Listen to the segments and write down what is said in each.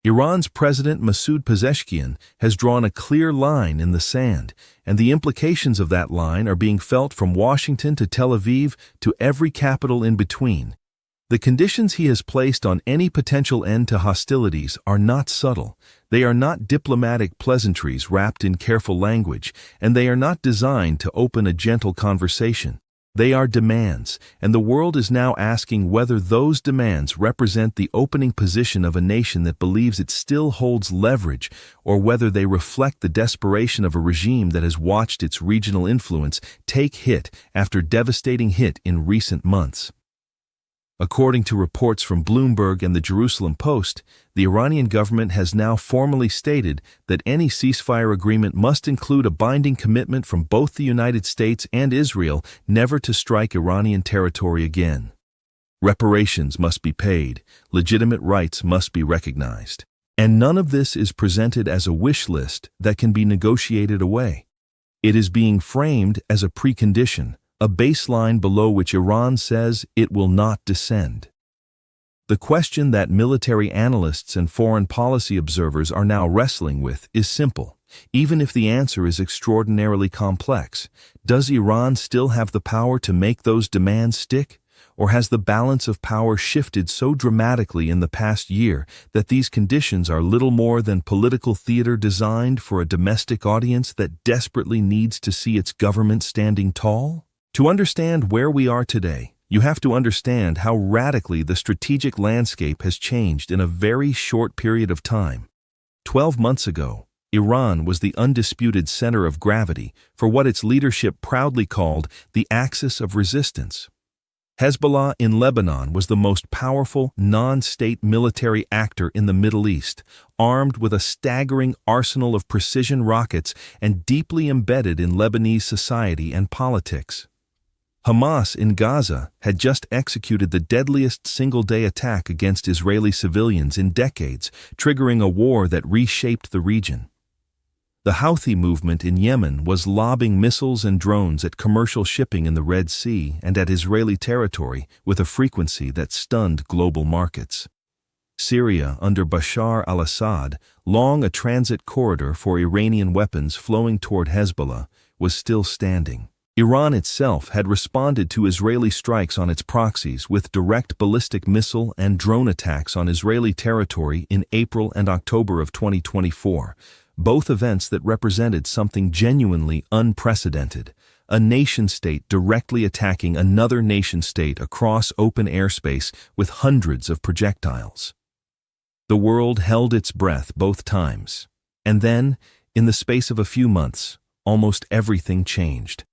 Iran's President Masoud Pezeshkian has drawn a clear line in the sand, and the implications of that line are being felt from Washington to Tel Aviv to every capital in between. The conditions he has placed on any potential end to hostilities are not subtle. They are not diplomatic pleasantries wrapped in careful language, and they are not designed to open a gentle conversation. They are demands, and the world is now asking whether those demands represent the opening position of a nation that believes it still holds leverage, or whether they reflect the desperation of a regime that has watched its regional influence take hit after devastating hit in recent months. According to reports from Bloomberg and the Jerusalem Post, the Iranian government has now formally stated that any ceasefire agreement must include a binding commitment from both the United States and Israel never to strike Iranian territory again. Reparations must be paid, legitimate rights must be recognized. And none of this is presented as a wish list that can be negotiated away. It is being framed as a precondition, a baseline below which Iran says it will not descend. The question that military analysts and foreign policy observers are now wrestling with is simple. Even if the answer is extraordinarily complex, does Iran still have the power to make those demands stick? Or has the balance of power shifted so dramatically in the past year that these conditions are little more than political theater designed for a domestic audience that desperately needs to see its government standing tall? To understand where we are today, you have to understand how radically the strategic landscape has changed in a very short period of time. 12 months ago, Iran was the undisputed center of gravity for what its leadership proudly called the axis of resistance. Hezbollah in Lebanon was the most powerful non-state military actor in the Middle East, armed with a staggering arsenal of precision rockets and deeply embedded in Lebanese society and politics. Hamas in Gaza had just executed the deadliest single-day attack against Israeli civilians in decades, triggering a war that reshaped the region. The Houthi movement in Yemen was lobbing missiles and drones at commercial shipping in the Red Sea and at Israeli territory with a frequency that stunned global markets. Syria, under Bashar al-Assad, long a transit corridor for Iranian weapons flowing toward Hezbollah, was still standing. Iran itself had responded to Israeli strikes on its proxies with direct ballistic missile and drone attacks on Israeli territory in April and October of 2024, both events that represented something genuinely unprecedented, a nation-state directly attacking another nation-state across open airspace with hundreds of projectiles. The world held its breath both times. And then, in the space of a few months, almost everything changed.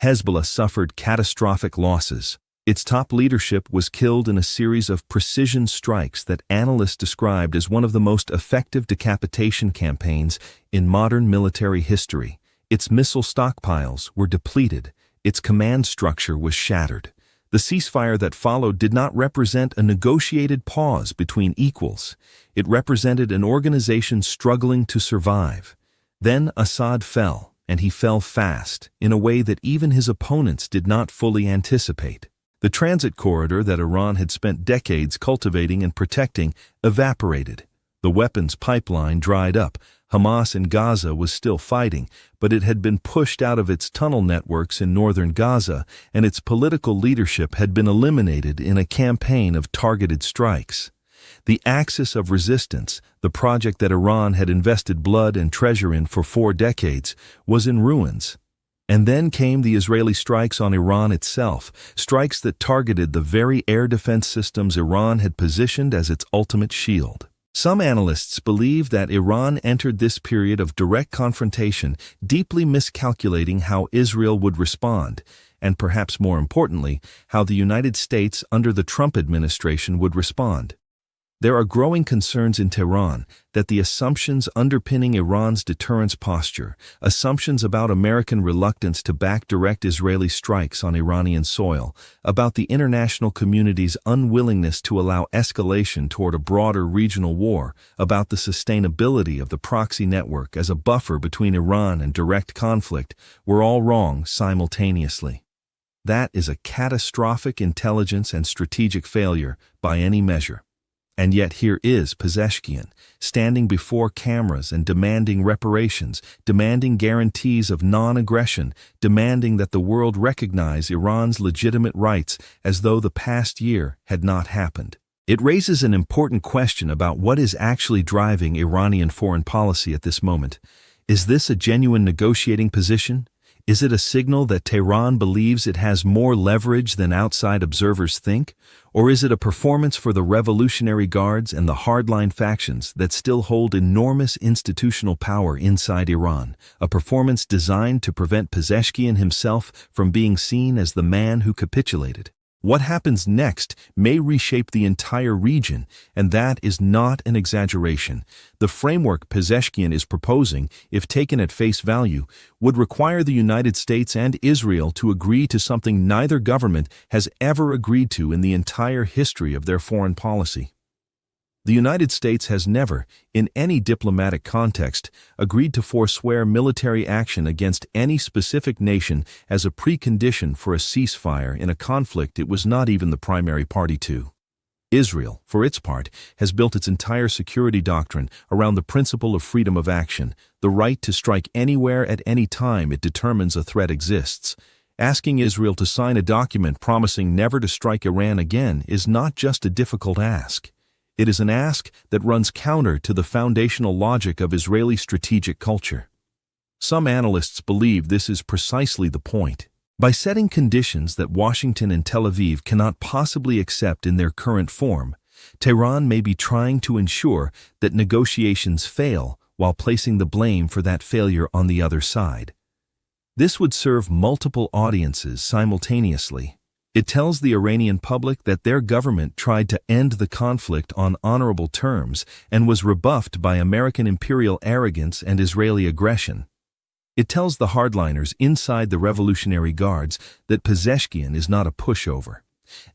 Hezbollah suffered catastrophic losses. Its top leadership was killed in a series of precision strikes that analysts described as one of the most effective decapitation campaigns in modern military history. Its missile stockpiles were depleted. Its command structure was shattered. The ceasefire that followed did not represent a negotiated pause between equals. It represented an organization struggling to survive. Then Assad fell, and he fell fast, in a way that even his opponents did not fully anticipate. The transit corridor that Iran had spent decades cultivating and protecting evaporated. The weapons pipeline dried up. Hamas in Gaza was still fighting, but it had been pushed out of its tunnel networks in northern Gaza, and its political leadership had been eliminated in a campaign of targeted strikes. The axis of resistance, the project that Iran had invested blood and treasure in for 4 decades, was in ruins. And then came the Israeli strikes on Iran itself, strikes that targeted the very air defense systems Iran had positioned as its ultimate shield. Some analysts believe that Iran entered this period of direct confrontation deeply miscalculating how Israel would respond, and perhaps more importantly, how the United States under the Trump administration would respond. There are growing concerns in Tehran that the assumptions underpinning Iran's deterrence posture, assumptions about American reluctance to back direct Israeli strikes on Iranian soil, about the international community's unwillingness to allow escalation toward a broader regional war, about the sustainability of the proxy network as a buffer between Iran and direct conflict, were all wrong simultaneously. That is a catastrophic intelligence and strategic failure by any measure. And yet here is Pezeshkian, standing before cameras and demanding reparations, demanding guarantees of non-aggression, demanding that the world recognize Iran's legitimate rights as though the past year had not happened. It raises an important question about what is actually driving Iranian foreign policy at this moment. Is this a genuine negotiating position? Is it a signal that Tehran believes it has more leverage than outside observers think? Or is it a performance for the Revolutionary Guards and the hardline factions that still hold enormous institutional power inside Iran, a performance designed to prevent Pezeshkian himself from being seen as the man who capitulated? What happens next may reshape the entire region, and that is not an exaggeration. The framework Pezeshkian is proposing, if taken at face value, would require the United States and Israel to agree to something neither government has ever agreed to in the entire history of their foreign policy. The United States has never, in any diplomatic context, agreed to forswear military action against any specific nation as a precondition for a ceasefire in a conflict it was not even the primary party to. Israel, for its part, has built its entire security doctrine around the principle of freedom of action, the right to strike anywhere at any time it determines a threat exists. Asking Israel to sign a document promising never to strike Iran again is not just a difficult ask. It is an ask that runs counter to the foundational logic of Israeli strategic culture. Some analysts believe this is precisely the point. By setting conditions that Washington and Tel Aviv cannot possibly accept in their current form, Tehran may be trying to ensure that negotiations fail while placing the blame for that failure on the other side. This would serve multiple audiences simultaneously. It tells the Iranian public that their government tried to end the conflict on honorable terms and was rebuffed by American imperial arrogance and Israeli aggression. It tells the hardliners inside the Revolutionary Guards that Pezeshkian is not a pushover.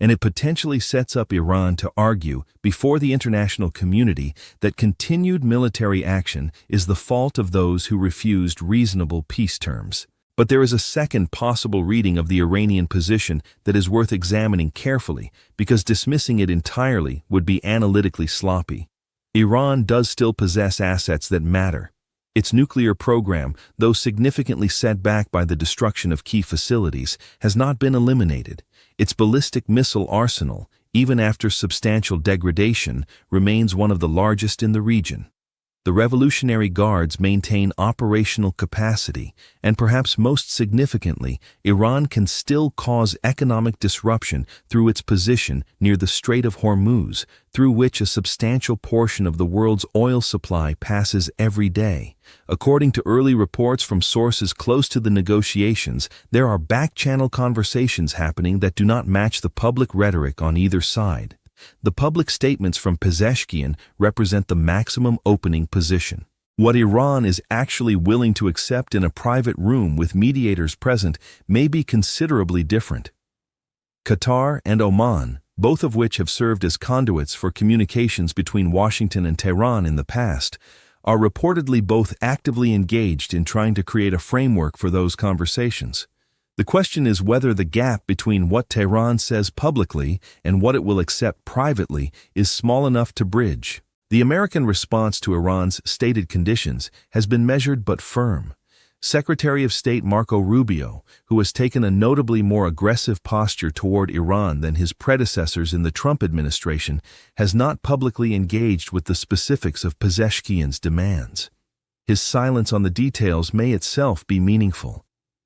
And it potentially sets up Iran to argue before the international community that continued military action is the fault of those who refused reasonable peace terms. But there is a second possible reading of the Iranian position that is worth examining carefully, because dismissing it entirely would be analytically sloppy. Iran does still possess assets that matter. Its nuclear program, though significantly set back by the destruction of key facilities, has not been eliminated. Its ballistic missile arsenal, even after substantial degradation, remains one of the largest in the region. The Revolutionary Guards maintain operational capacity, and perhaps most significantly, Iran can still cause economic disruption through its position near the Strait of Hormuz, through which a substantial portion of the world's oil supply passes every day. According to early reports from sources close to the negotiations, there are back-channel conversations happening that do not match the public rhetoric on either side. The public statements from Pezeshkian represent the maximum opening position. What Iran is actually willing to accept in a private room with mediators present may be considerably different. Qatar and Oman, both of which have served as conduits for communications between Washington and Tehran in the past, are reportedly both actively engaged in trying to create a framework for those conversations. The question is whether the gap between what Tehran says publicly and what it will accept privately is small enough to bridge. The American response to Iran's stated conditions has been measured but firm. Secretary of State Marco Rubio, who has taken a notably more aggressive posture toward Iran than his predecessors in the Trump administration, has not publicly engaged with the specifics of Pezeshkian's demands. His silence on the details may itself be meaningful.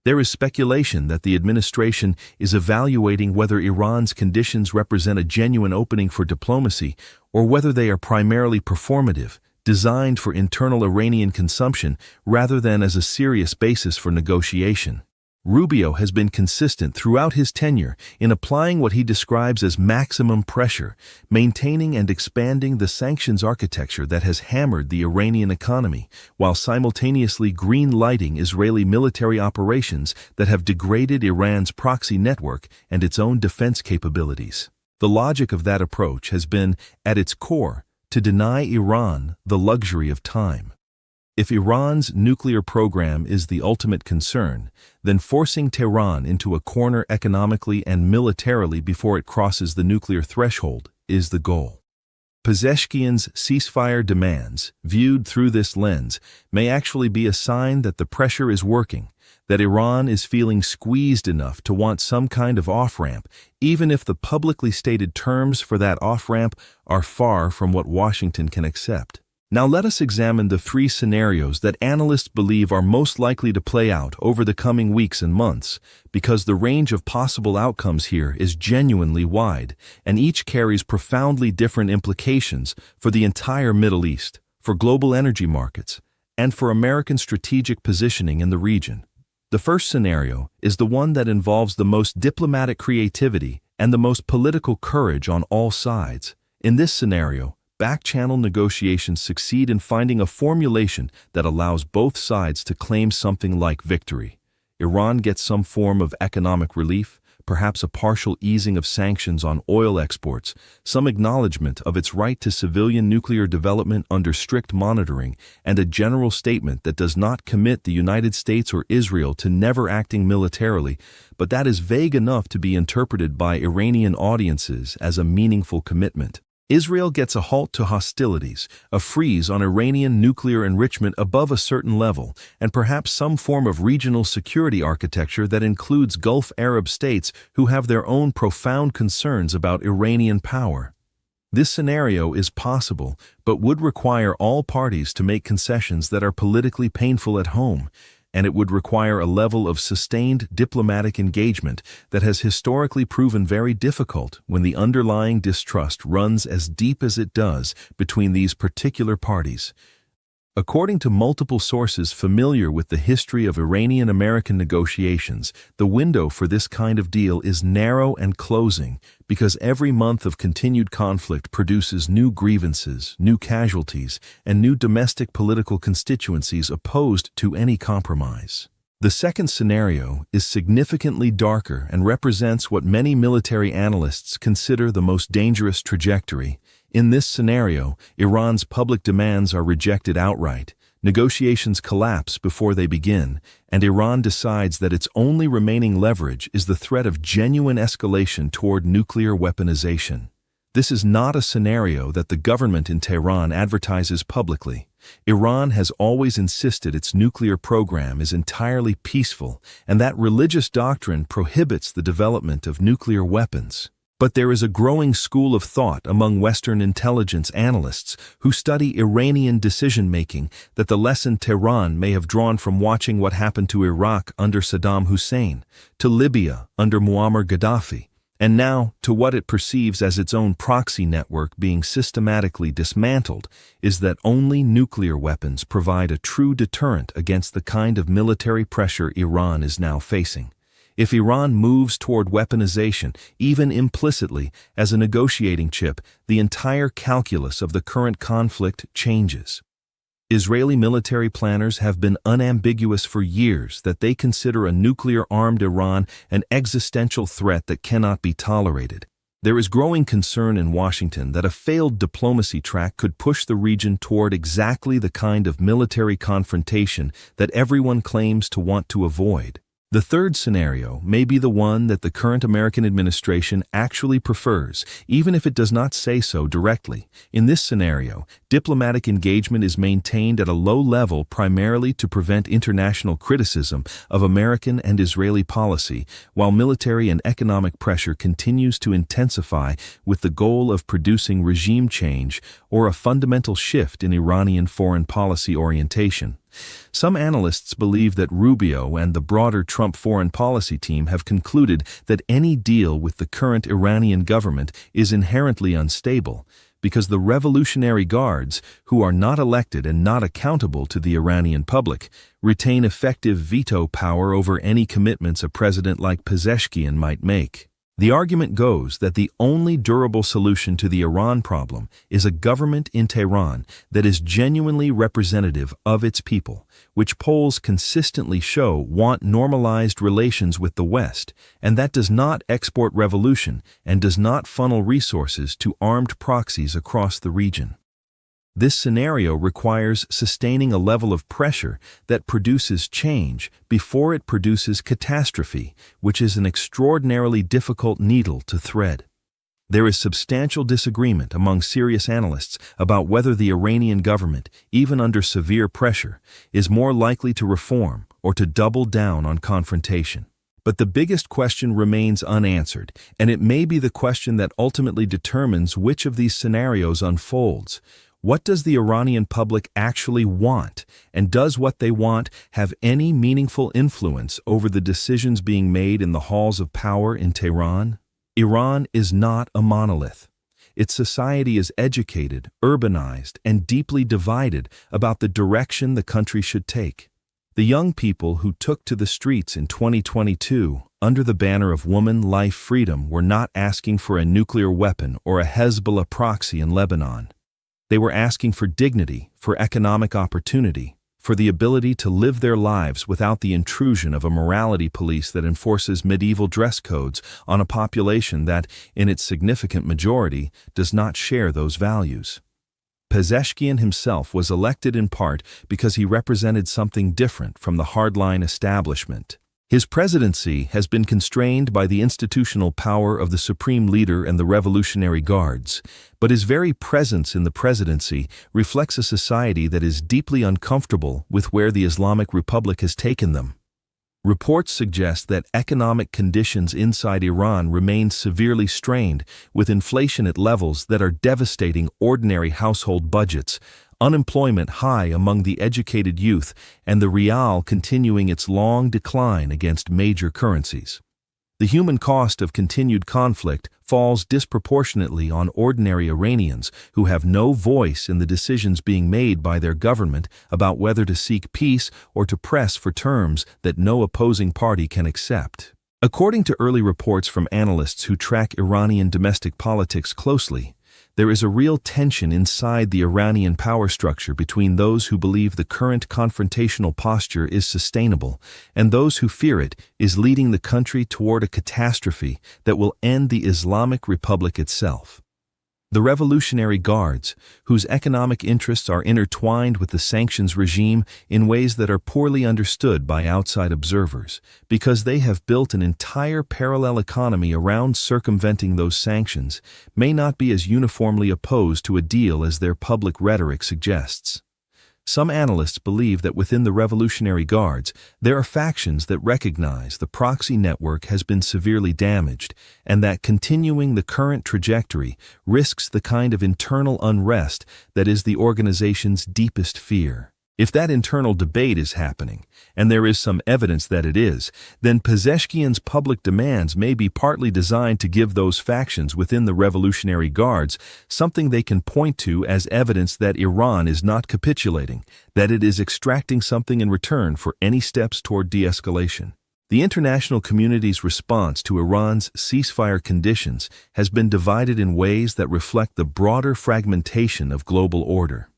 There is speculation that the administration is evaluating whether Iran's conditions represent a genuine opening for diplomacy or whether they are primarily performative, designed for internal Iranian consumption rather than as a serious basis for negotiation. Rubio has been consistent throughout his tenure in applying what he describes as maximum pressure, maintaining and expanding the sanctions architecture that has hammered the Iranian economy, while simultaneously green-lighting Israeli military operations that have degraded Iran's proxy network and its own defense capabilities. The logic of that approach has been, at its core, to deny Iran the luxury of time. If Iran's nuclear program is the ultimate concern, then forcing Tehran into a corner economically and militarily before it crosses the nuclear threshold is the goal. Pezeshkian's ceasefire demands, viewed through this lens, may actually be a sign that the pressure is working, that Iran is feeling squeezed enough to want some kind of off-ramp, even if the publicly stated terms for that off-ramp are far from what Washington can accept. Now let us examine the three scenarios that analysts believe are most likely to play out over the coming weeks and months, because the range of possible outcomes here is genuinely wide, and each carries profoundly different implications for the entire Middle East, for global energy markets, and for American strategic positioning in the region. The first scenario is the one that involves the most diplomatic creativity and the most political courage on all sides. In this scenario, back-channel negotiations succeed in finding a formulation that allows both sides to claim something like victory. Iran gets some form of economic relief, perhaps a partial easing of sanctions on oil exports, some acknowledgement of its right to civilian nuclear development under strict monitoring, and a general statement that does not commit the United States or Israel to never acting militarily, but that is vague enough to be interpreted by Iranian audiences as a meaningful commitment. Israel gets a halt to hostilities, a freeze on Iranian nuclear enrichment above a certain level, and perhaps some form of regional security architecture that includes Gulf Arab states who have their own profound concerns about Iranian power. This scenario is possible, but would require all parties to make concessions that are politically painful at home, and it would require a level of sustained diplomatic engagement that has historically proven very difficult when the underlying distrust runs as deep as it does between these particular parties. According to multiple sources familiar with the history of Iranian-American negotiations, the window for this kind of deal is narrow and closing because every month of continued conflict produces new grievances, new casualties, and new domestic political constituencies opposed to any compromise. The second scenario is significantly darker and represents what many military analysts consider the most dangerous trajectory. In this scenario, Iran's public demands are rejected outright, negotiations collapse before they begin, and Iran decides that its only remaining leverage is the threat of genuine escalation toward nuclear weaponization. This is not a scenario that the government in Tehran advertises publicly. Iran has always insisted its nuclear program is entirely peaceful and that religious doctrine prohibits the development of nuclear weapons. But there is a growing school of thought among Western intelligence analysts who study Iranian decision-making that the lesson Tehran may have drawn from watching what happened to Iraq under Saddam Hussein, to Libya under Muammar Gaddafi, and now to what it perceives as its own proxy network being systematically dismantled, is that only nuclear weapons provide a true deterrent against the kind of military pressure Iran is now facing. If Iran moves toward weaponization, even implicitly, as a negotiating chip, the entire calculus of the current conflict changes. Israeli military planners have been unambiguous for years that they consider a nuclear-armed Iran an existential threat that cannot be tolerated. There is growing concern in Washington that a failed diplomacy track could push the region toward exactly the kind of military confrontation that everyone claims to want to avoid. The third scenario may be the one that the current American administration actually prefers, even if it does not say so directly. In this scenario, diplomatic engagement is maintained at a low level primarily to prevent international criticism of American and Israeli policy, while military and economic pressure continues to intensify with the goal of producing regime change or a fundamental shift in Iranian foreign policy orientation. Some analysts believe that Rubio and the broader Trump foreign policy team have concluded that any deal with the current Iranian government is inherently unstable, because the Revolutionary Guards, who are not elected and not accountable to the Iranian public, retain effective veto power over any commitments a president like Pezeshkian might make. The argument goes that the only durable solution to the Iran problem is a government in Tehran that is genuinely representative of its people, which polls consistently show want normalized relations with the West, and that does not export revolution and does not funnel resources to armed proxies across the region. This scenario requires sustaining a level of pressure that produces change before it produces catastrophe, which is an extraordinarily difficult needle to thread. There is substantial disagreement among serious analysts about whether the Iranian government, even under severe pressure, is more likely to reform or to double down on confrontation. But the biggest question remains unanswered, and it may be the question that ultimately determines which of these scenarios unfolds. What does the Iranian public actually want, and does what they want have any meaningful influence over the decisions being made in the halls of power in Tehran? Iran is not a monolith. Its society is educated, urbanized, and deeply divided about the direction the country should take. The young people who took to the streets in 2022 under the banner of woman, life, freedom were not asking for a nuclear weapon or a Hezbollah proxy in Lebanon. They were asking for dignity, for economic opportunity, for the ability to live their lives without the intrusion of a morality police that enforces medieval dress codes on a population that, in its significant majority, does not share those values. Pezeshkian himself was elected in part because he represented something different from the hardline establishment. His presidency has been constrained by the institutional power of the supreme leader and the Revolutionary Guards, but his very presence in the presidency reflects a society that is deeply uncomfortable with where the Islamic Republic has taken them. Reports suggest that economic conditions inside Iran remain severely strained, with inflation at levels that are devastating ordinary household budgets, unemployment high among the educated youth, and the rial continuing its long decline against major currencies. The human cost of continued conflict falls disproportionately on ordinary Iranians who have no voice in the decisions being made by their government about whether to seek peace or to press for terms that no opposing party can accept. According to early reports from analysts who track Iranian domestic politics closely, there is a real tension inside the Iranian power structure between those who believe the current confrontational posture is sustainable and those who fear it is leading the country toward a catastrophe that will end the Islamic Republic itself. The Revolutionary Guards, whose economic interests are intertwined with the sanctions regime in ways that are poorly understood by outside observers, because they have built an entire parallel economy around circumventing those sanctions, may not be as uniformly opposed to a deal as their public rhetoric suggests. Some analysts believe that within the Revolutionary Guards, there are factions that recognize the proxy network has been severely damaged and that continuing the current trajectory risks the kind of internal unrest that is the organization's deepest fear. If that internal debate is happening, and there is some evidence that it is, then Pezeshkian's public demands may be partly designed to give those factions within the Revolutionary Guards something they can point to as evidence that Iran is not capitulating, that it is extracting something in return for any steps toward de-escalation. The international community's response to Iran's ceasefire conditions has been divided in ways that reflect the broader fragmentation of global order.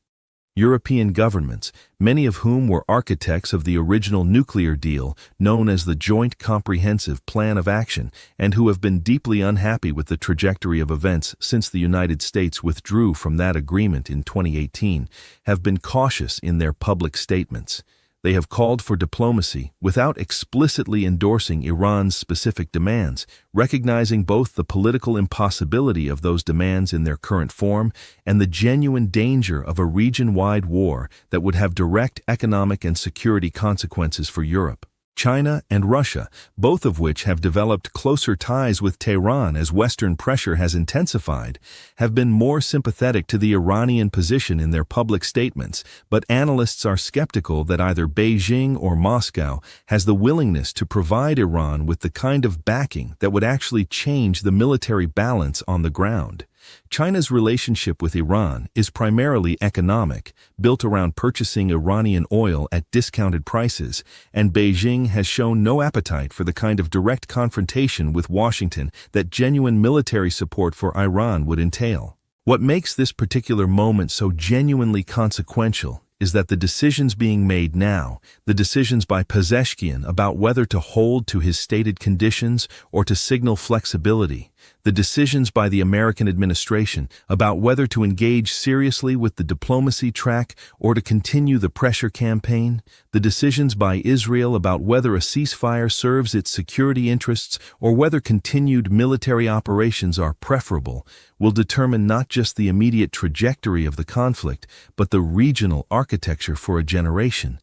European governments, many of whom were architects of the original nuclear deal known as the Joint Comprehensive Plan of Action, and who have been deeply unhappy with the trajectory of events since the United States withdrew from that agreement in 2018, have been cautious in their public statements. They have called for diplomacy without explicitly endorsing Iran's specific demands, recognizing both the political impossibility of those demands in their current form and the genuine danger of a region-wide war that would have direct economic and security consequences for Europe. China and Russia, both of which have developed closer ties with Tehran as Western pressure has intensified, have been more sympathetic to the Iranian position in their public statements, but analysts are skeptical that either Beijing or Moscow has the willingness to provide Iran with the kind of backing that would actually change the military balance on the ground. China's relationship with Iran is primarily economic, built around purchasing Iranian oil at discounted prices, and Beijing has shown no appetite for the kind of direct confrontation with Washington that genuine military support for Iran would entail. What makes this particular moment so genuinely consequential is that the decisions being made now, the decisions by Pezeshkian about whether to hold to his stated conditions or to signal flexibility, The decisions by the American administration about whether to engage seriously with the diplomacy track or to continue the pressure campaign, the decisions by Israel about whether a ceasefire serves its security interests or whether continued military operations are preferable, will determine not just the immediate trajectory of the conflict, but the regional architecture for a generation.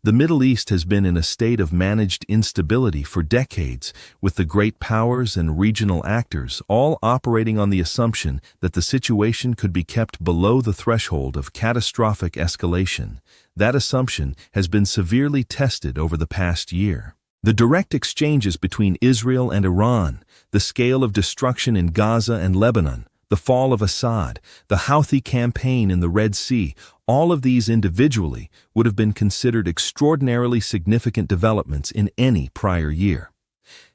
The Middle East has been in a state of managed instability for decades, with the great powers and regional actors all operating on the assumption that the situation could be kept below the threshold of catastrophic escalation. That assumption has been severely tested over the past year. The direct exchanges between Israel and Iran, the scale of destruction in Gaza and Lebanon, the fall of Assad, the Houthi campaign in the Red Sea, all of these individually would have been considered extraordinarily significant developments in any prior year.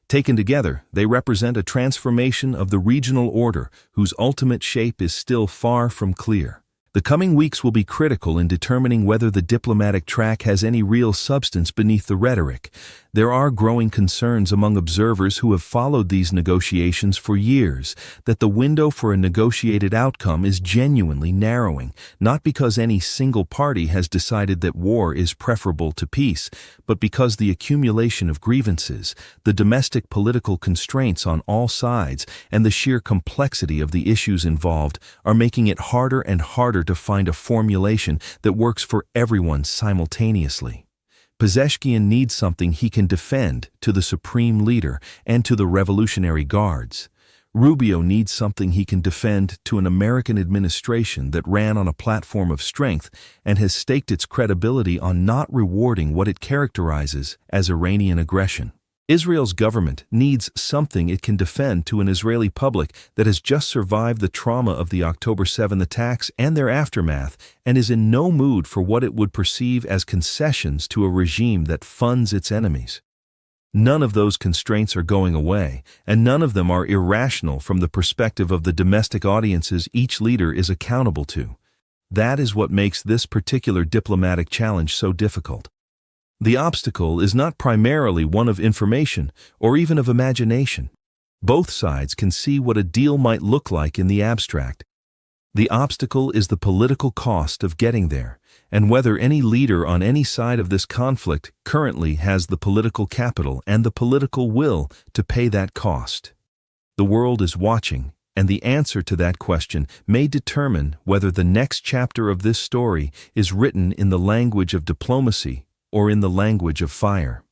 Taken together, they represent a transformation of the regional order whose ultimate shape is still far from clear. The coming weeks will be critical in determining whether the diplomatic track has any real substance beneath the rhetoric. There are growing concerns among observers who have followed these negotiations for years that the window for a negotiated outcome is genuinely narrowing, not because any single party has decided that war is preferable to peace, but because the accumulation of grievances, the domestic political constraints on all sides, and the sheer complexity of the issues involved are making it harder and harder to find a formulation that works for everyone simultaneously. Pezeshkian needs something he can defend to the supreme leader and to the Revolutionary Guards. Rubio needs something he can defend to an American administration that ran on a platform of strength and has staked its credibility on not rewarding what it characterizes as Iranian aggression. Israel's government needs something it can defend to an Israeli public that has just survived the trauma of the October 7 attacks and their aftermath and is in no mood for what it would perceive as concessions to a regime that funds its enemies. None of those constraints are going away, and none of them are irrational from the perspective of the domestic audiences each leader is accountable to. That is what makes this particular diplomatic challenge so difficult. The obstacle is not primarily one of information or even of imagination. Both sides can see what a deal might look like in the abstract. The obstacle is the political cost of getting there, and whether any leader on any side of this conflict currently has the political capital and the political will to pay that cost. The world is watching, and the answer to that question may determine whether the next chapter of this story is written in the language of diplomacy or in the language of fire.